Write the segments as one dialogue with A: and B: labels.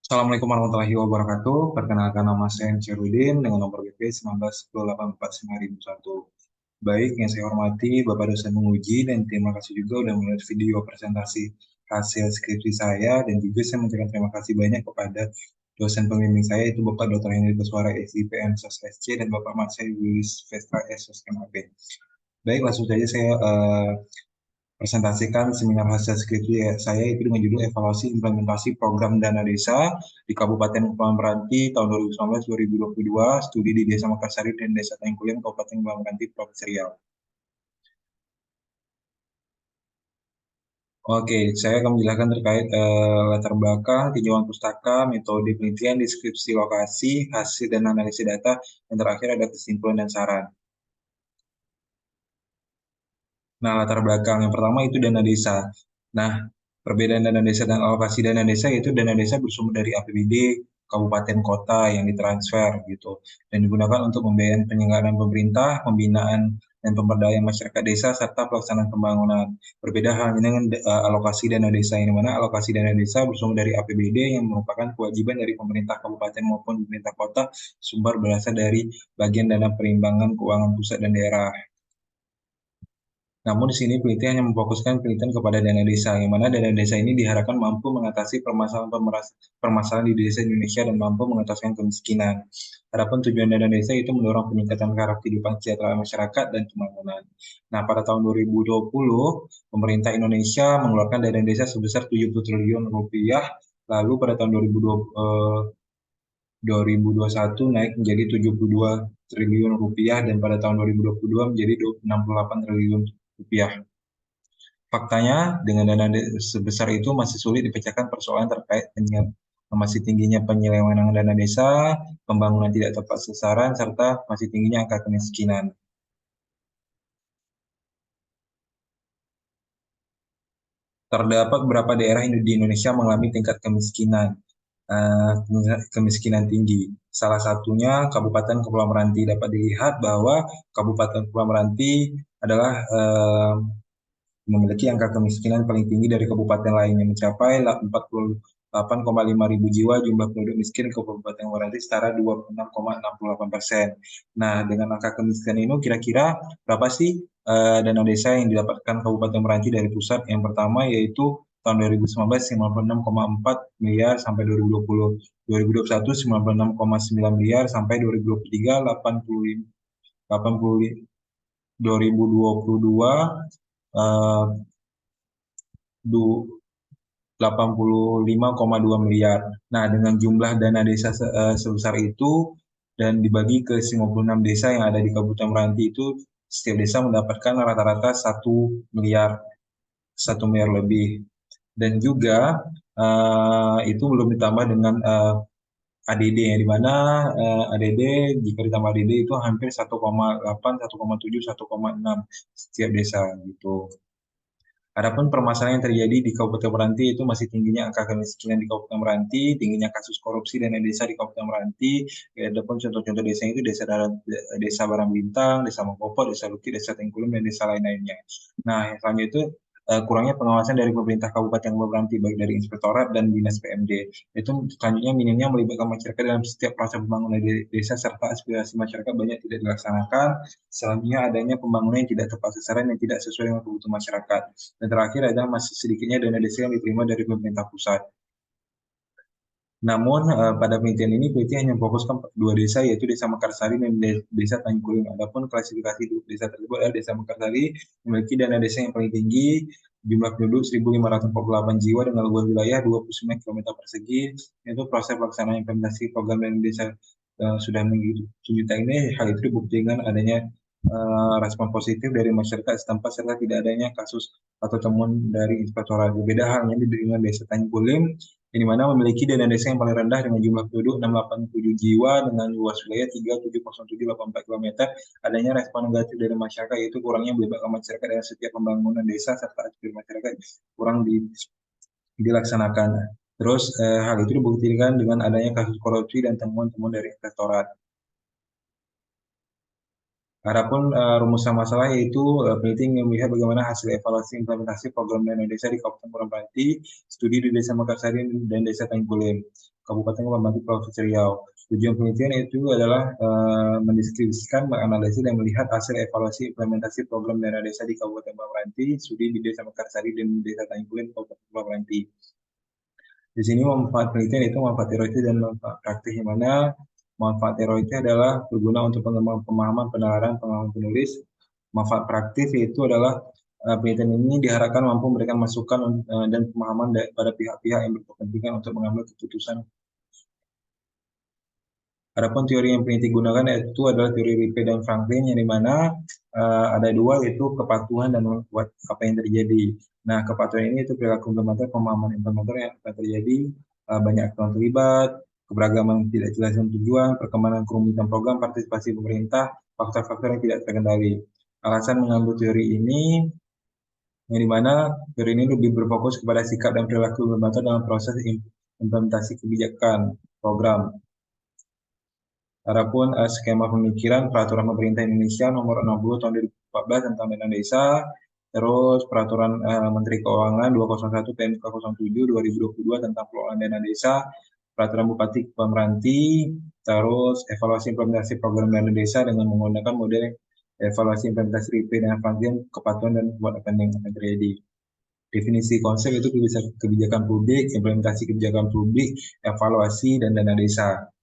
A: Assalamualaikum warahmatullahi wabarakatuh. Perkenalkan nama saya Syarudin dengan nomor BP 19 10 8 4 9 1. Baik, yang saya hormati Bapak dosen menguji dan terima kasih juga sudah melihat video presentasi hasil skripsi saya dan juga saya mengucapkan terima kasih banyak kepada dosen pembimbing saya itu Bapak Dr. Henry Beswara SIPM SOS SC dan Bapak Marcel Luis Vestra SOS MAP. Baik, langsung saja saya presentasikan seminar hasil skripsi saya itu dengan judul evaluasi implementasi program dana desa di Kabupaten Kepulauan Meranti tahun 2019-2022, studi di Desa Makassari dan Desa Tengkulin, Kabupaten Kepulauan Meranti, Provinsi Riau. Oke, saya akan menjelaskan terkait latar belakang, tinjauan pustaka, metode penelitian, deskripsi lokasi, hasil dan analisis data, dan terakhir ada kesimpulan dan saran. Nah, latar belakang yang pertama itu dana desa. Nah, perbedaan dana desa dan alokasi dana desa yaitu dana desa bersumber dari APBD kabupaten kota yang ditransfer gitu dan digunakan untuk pembiayaan penyelenggaraan pemerintah, pembinaan dan pemberdayaan masyarakat desa serta pelaksanaan pembangunan. Berbeda halnya dengan alokasi dana desa yang mana alokasi dana desa bersumber dari APBD yang merupakan kewajiban dari pemerintah kabupaten maupun pemerintah kota sumber berasal dari bagian dana perimbangan keuangan pusat dan daerah. Namun di sini penelitian hanya memfokuskan penelitian kepada dana desa, yang mana dana desa ini diharapkan mampu mengatasi permasalahan di desa Indonesia dan mampu mengatasi kemiskinan. Adapun tujuan dana desa itu mendorong peningkatan taraf kehidupan kesejahteraan masyarakat dan pembangunan. Nah, pada tahun 2020, pemerintah Indonesia mengeluarkan dana desa sebesar 70 triliun rupiah, lalu pada tahun 2021 naik menjadi 72 triliun rupiah dan pada tahun 2022 menjadi 68 triliun rupiah. Faktanya, dengan dana sebesar itu masih sulit dipecahkan persoalan terkait masih tingginya penyelewengan dana desa, pembangunan tidak tepat sasaran, serta masih tingginya angka kemiskinan. Terdapat beberapa daerah di Indonesia mengalami tingkat kemiskinan, kemiskinan tinggi. Salah satunya Kabupaten Kepulauan Meranti. Dapat dilihat bahwa Kabupaten Kepulauan Meranti adalah memiliki angka kemiskinan paling tinggi dari kabupaten lainnya mencapai 48,5 ribu jiwa jumlah penduduk miskin Kabupaten Meranti setara 26,68%. Nah, dengan angka kemiskinan ini kira-kira berapa sih dana desa yang didapatkan Kabupaten Meranti dari pusat? Yang pertama yaitu tahun 2019 96,4 miliar sampai 2020, 2021 96,9 miliar sampai 2023 80 2022 eh, 85,2 miliar. Nah, dengan jumlah dana desa sebesar itu dan dibagi ke 56 desa yang ada di Kabupaten Meranti itu, setiap desa mendapatkan rata-rata 1 miliar, 1 miliar lebih. Dan juga itu belum ditambah dengan ADD yang di mana ADD jika ditambah ADD itu hampir 1,8, 1,7, 1,6 setiap desa gitu. Adapun permasalahan yang terjadi di Kabupaten Meranti itu masih tingginya angka kemiskinan di Kabupaten Meranti, tingginya kasus korupsi dana desa di Kabupaten Meranti. Adapun contoh-contoh desa itu desa Barang Bintang, desa Mangkopot, desa Luki, desa Tengkulum, dan desa lain-lainnya. Nah, yang selanjutnya itu kurangnya pengawasan dari pemerintah Kabupaten Meranti baik dari Inspektorat dan Dinas PMD. Itu selanjutnya minimnya melibatkan masyarakat dalam setiap proses pembangunan desa serta aspirasi masyarakat banyak tidak dilaksanakan. Selanjutnya adanya pembangunan yang tidak tepat sasaran yang tidak sesuai dengan kebutuhan masyarakat. Dan terakhir ada masih sedikitnya dana desa yang diterima dari pemerintah pusat. Namun pada penelitian ini penelitian hanya fokuskan dua desa yaitu Desa Mekarsari dan Desa Tanjung. Adapun klasifikasi desa tersebut adalah Desa Mekarsari memiliki dana desa yang paling tinggi, jumlah penduduk 1.548 jiwa dengan luas wilayah 29 km persegi. Itu proses pelaksanaan implementasi program dana desa sudah menunjukkan ini. Hal itu dibuktikan adanya respon positif dari masyarakat setempat serta tidak adanya kasus atau temuan dari inspektorat. Berbeda halnya dengan Desa Tanjung Kulim yang dimana memiliki dana desa yang paling rendah dengan jumlah penduduk 687 jiwa dengan luas wilayah 370784 km. Adanya respon negatif dari masyarakat yaitu kurangnya melibatkan masyarakat dalam setiap pembangunan desa serta aspirasi masyarakat kurang dilaksanakan. Terus hal itu dibuktikan dengan adanya kasus korupsi dan temuan-temuan dari inspektorat. Adapun rumusan masalah yaitu peneliti ingin melihat bagaimana hasil evaluasi implementasi program dana desa di Kabupaten Meranti, studi di Desa Makassari dan Desa Tengkulin. Kabupaten Pembantu Provinsi Riau. Tujuan penelitian itu adalah mendeskripsikan, menganalisis, dan melihat hasil evaluasi implementasi program dana desa di Kabupaten Pamranti, studi di Desa Mekarsari dan Desa Tanjung Kabupaten Pamranti. Di sini manfaat penelitian itu manfaat teoritis dan manfaat praktis, yang mana manfaat teoritis adalah berguna untuk pengembangan pemahaman, penalaran, pengalaman penulis. Manfaat praktis yaitu adalah penelitian ini diharapkan mampu memberikan masukan dan pemahaman pada pihak-pihak yang berkepentingan untuk mengambil keputusan. Adapun teori yang peneliti gunakan yaitu adalah teori Ripe dan Franklin, yang dimana ada dua, yaitu kepatuhan dan membuat apa yang terjadi. Nah, kepatuhan ini itu perilaku implementer, pemahaman implementer yang akan terjadi, banyak aktor terlibat, keberagaman tidak jelas dan tujuan, perkembangan kerumitan program, partisipasi pemerintah, faktor-faktor yang tidak terkendali. Alasan mengambil teori ini, yang dimana teori ini lebih berfokus kepada sikap dan perilaku implementer dalam proses implementasi kebijakan program. Adapun skema pemikiran peraturan pemerintah Indonesia nomor 60 tahun 2014 tentang dana desa, terus peraturan Menteri Keuangan 201 PMK 07 2022 tentang pengelolaan dana desa, peraturan Bupati Pamranti, terus evaluasi implementasi program dana desa dengan menggunakan model evaluasi implementasi RIPE dan Franklin, kepatuhan dan buat apa yang akan terjadi. Definisi konsep itu kebijakan publik, implementasi kebijakan publik, evaluasi, dan dana desa.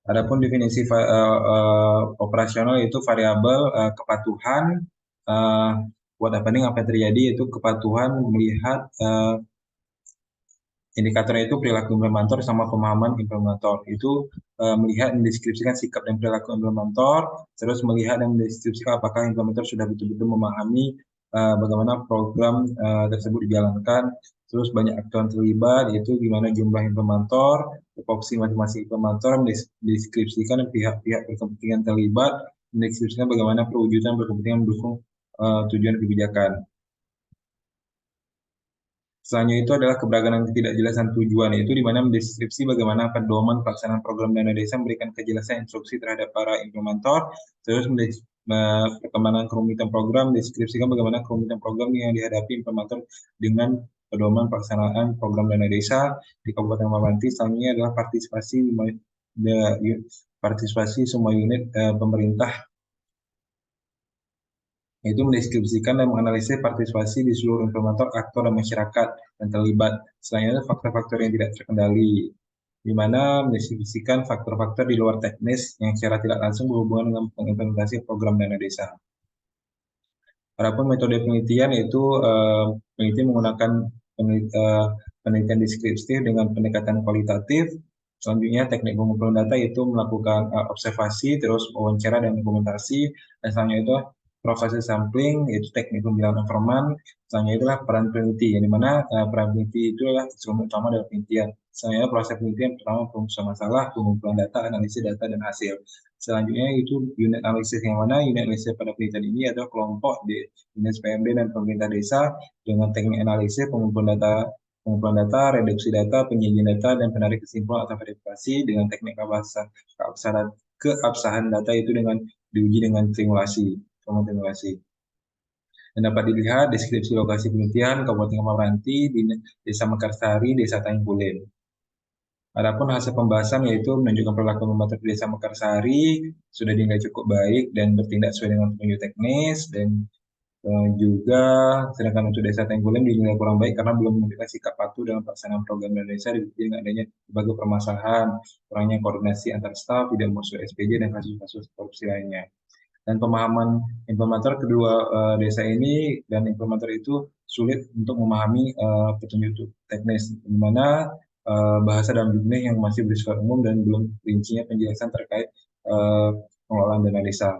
A: Adapun definisi operasional itu variabel kepatuhan, buat apa yang terjadi, itu kepatuhan melihat indikatornya itu perilaku implementator sama pemahaman implementator. Itu melihat mendeskripsikan sikap dan perilaku implementator, terus melihat dan mendeskripsikan apakah implementator sudah betul-betul memahami bagaimana program tersebut dijalankan, terus banyak aktor terlibat, yaitu gimana jumlah implementator, tupoksi masing-masing implementator, mendeskripsikan pihak-pihak berkepentingan terlibat, mendeskripsikan bagaimana perwujudan berkepentingan mendukung tujuan kebijakan. Selanjutnya itu adalah keberagaman ketidakjelasan tujuan, yaitu di mana mendeskripsi bagaimana pedoman pelaksanaan program dana desa memberikan kejelasan instruksi terhadap para implementator, terus perkembangan kerumitan program, deskripsikan bagaimana kerumitan program yang dihadapi implementator dengan pedoman pelaksanaan program dana desa di Kabupaten Pamranti. Selanjutnya adalah partisipasi semua unit pemerintah, yaitu mendeskripsikan dan menganalisis partisipasi di seluruh implementator, aktor, dan masyarakat yang terlibat. Selanjutnya faktor-faktor yang tidak terkendali, di mana mendeskripsikan faktor-faktor di luar teknis yang secara tidak langsung berhubungan dengan pengimplementasi program dana desa. Adapun metode penelitian yaitu peneliti menggunakan penelitian deskriptif dengan pendekatan kualitatif. Selanjutnya teknik pengumpulan data yaitu melakukan observasi, terus wawancara dan dokumentasi. Dan selanjutnya itu proses sampling, yaitu teknik pembilangan informan. Selanjutnya itulah peran peneliti, yang dimana peran peneliti itu adalah instrumen utama dalam penelitian. Selanjutnya proses penelitian pertama perumusan masalah, pengumpulan data, analisis data, dan hasil. Selanjutnya itu unit analisis, yang mana unit analisis pada penelitian ini adalah kelompok di Dinas PMD dan pemerintah desa dengan teknik analisis, pengumpulan data, reduksi data, penyajian data, dan penarik kesimpulan atau verifikasi dengan teknik keabsahan data itu dengan diuji dengan simulasi. Dan dapat dilihat deskripsi lokasi penelitian Kabupaten Pamranti di Desa Mekarsari, Desa Tanjung Kulen. Adapun hasil pembahasan yaitu menunjukkan perilaku implementator di Desa Mekarsari sudah dinilai cukup baik dan bertindak sesuai dengan petunjuk teknis, dan juga sedangkan untuk Desa Tanjung Kulen dinilai kurang baik karena belum menunjukkan sikap patuh dalam pelaksanaan program dana desa, dengan adanya berbagai permasalahan, kurangnya koordinasi antar staf, tidak muncul SPJ, dan kasus-kasus korupsi lainnya. Dan pemahaman implementator kedua desa ini dan implementator itu sulit untuk memahami petunjuk teknis, di mana bahasa dalam jumlah yang masih bersifat umum dan belum rincinya penjelasan terkait pengelolaan dana desa.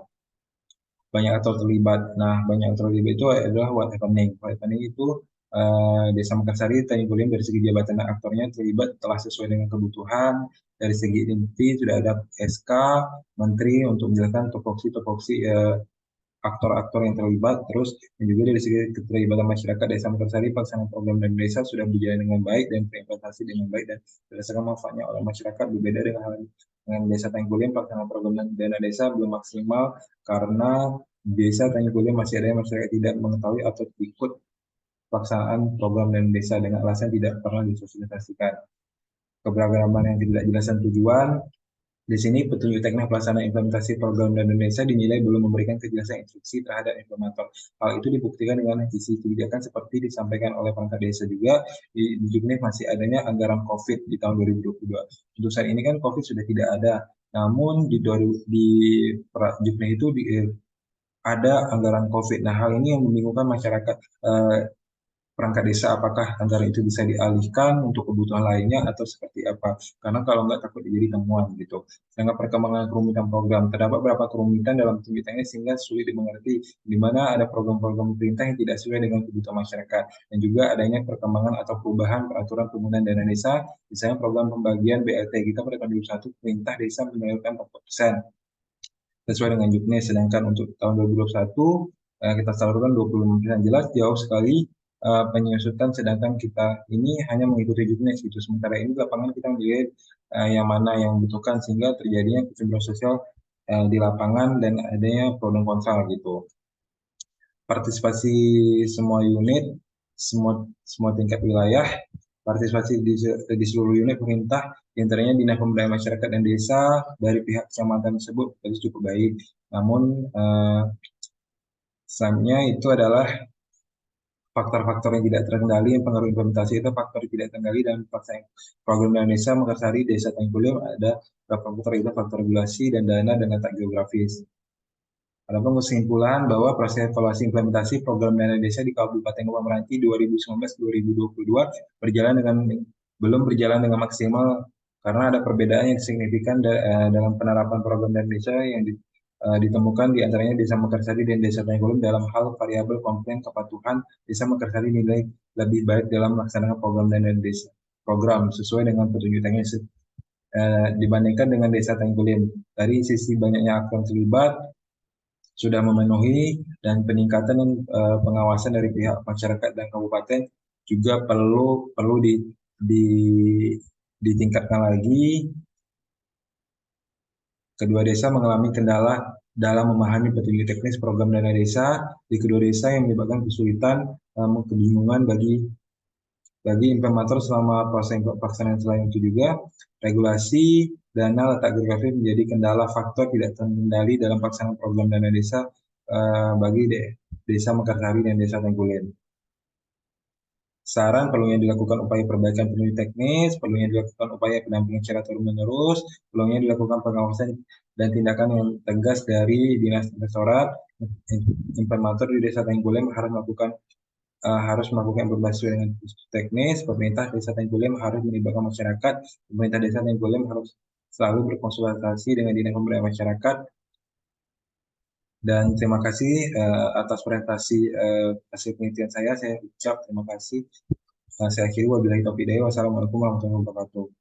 A: Banyak aktor terlibat. Nah, banyak aktor terlibat itu adalah what happening. What happening itu Desa Mekarsari, Tanjung Kulen dari segi jabatan dan aktornya terlibat telah sesuai dengan kebutuhan. Dari segi inti sudah ada SK Menteri untuk menjelaskan topoksi aktor-aktor yang terlibat. Terus dan juga dari segi keterlibatan masyarakat Desa Mekarsari, pelaksanaan program dan desa sudah berjalan dengan baik dan terimplementasi dengan baik dan berdasarkan manfaatnya oleh masyarakat. Berbeda dengan Desa Tanjung Kulen, pelaksanaan program dan dana desa belum maksimal karena Desa Tanjung Kulen masih ada yang masyarakat tidak mengetahui atau ikut pelaksanaan program dana desa dengan alasan tidak pernah disosialisasikan. Keberagaman yang tidak jelas dan tujuan. Di sini petunjuk teknis pelaksanaan implementasi program dana desa dinilai belum memberikan kejelasan instruksi terhadap implementator. Hal itu dibuktikan dengan isi kebijakan seperti disampaikan oleh perangkat desa juga di Juknis masih adanya anggaran COVID di tahun 2022. Untuk saat ini kan COVID sudah tidak ada, namun di Juknis itu ada anggaran COVID. Nah, hal ini yang membingungkan masyarakat perangkat desa, apakah anggaran itu bisa dialihkan untuk kebutuhan lainnya atau seperti apa. Karena kalau nggak takut jadi temuan gitu. Dengan perkembangan kerumitan program, terdapat beberapa kerumitan dalam penyusunan sehingga sulit dimengerti, di mana ada program-program pemerintah yang tidak sesuai dengan kebutuhan masyarakat. Dan juga adanya perkembangan atau perubahan peraturan penggunaan dana desa, misalnya program pembagian BLT kita pada tahun 2021, perintah desa menyalurkan 40% sesuai dengan Juknis, sedangkan untuk tahun 2021 kita salurkan 25%. Jelas jauh sekali penyusutan, sedangkan kita ini hanya mengikuti Juknis gitu. Sementara ini lapangan kita melihat yang mana yang membutuhkan sehingga terjadinya kecemburuan sosial di lapangan dan adanya pro dan kontra gitu. Partisipasi semua unit, semua tingkat wilayah, partisipasi di seluruh unit pemerintah, diantaranya Dinas Pemberdayaan Masyarakat dan Desa dari pihak kecamatan tersebut itu cukup baik. Namun sayangnya itu adalah faktor-faktor yang tidak terkendali, yang pengaruh implementasi itu faktor tidak terkendali dan program dana desa Mekarsari, Desa Tengkulim ada beberapa faktor itu faktor regulasi dan dana dan letak geografis. Adapun kesimpulan bahwa proses evaluasi implementasi program dana desa di Kabupaten Kepulauan Meranti 2019-2022 belum berjalan dengan maksimal karena ada perbedaan yang signifikan dalam penerapan program dana desa yang ditemukan di antaranya Desa Mekarsari dan Desa Tengkulim dalam hal variabel komplain kepatuhan. Desa Mekarsari nilai lebih baik dalam melaksanakan program dana desa sesuai dengan petunjuk teknis dibandingkan dengan Desa Tengkulim. Dari sisi banyaknya aktor terlibat sudah memenuhi dan peningkatan pengawasan dari pihak masyarakat dan kabupaten juga perlu ditingkatkan lagi. Kedua desa mengalami kendala dalam memahami petunjuk teknis program dana desa di kedua desa yang menyebabkan kesulitan, kebingungan bagi implementator selama proses pelaksanaan. Selain itu juga regulasi dana letak geografis menjadi kendala faktor tidak terkendali dalam pelaksanaan program dana desa bagi Desa Mekarsari dan Desa Tengkulen. Saran perlunya dilakukan upaya perbaikan petunjuk teknis, perlunya dilakukan upaya pendampingan secara turun-menurus, perlunya dilakukan pengawasan dan tindakan yang tegas dari Dinas Inspektorat. Implementator di Desa Tengkulen harus melakukan implementasi dengan teknis. Pemerintah Desa Tengkulen harus melibatkan masyarakat. Pemerintah Desa Tengkulen harus selalu berkonsultasi dengan Dinas Pemberdayaan Masyarakat. Dan terima kasih atas presentasi hasil penelitian saya. Saya ucap terima kasih. Saya akhiri wabillahi taufiq hidayah. Wassalamualaikum warahmatullahi wabarakatuh.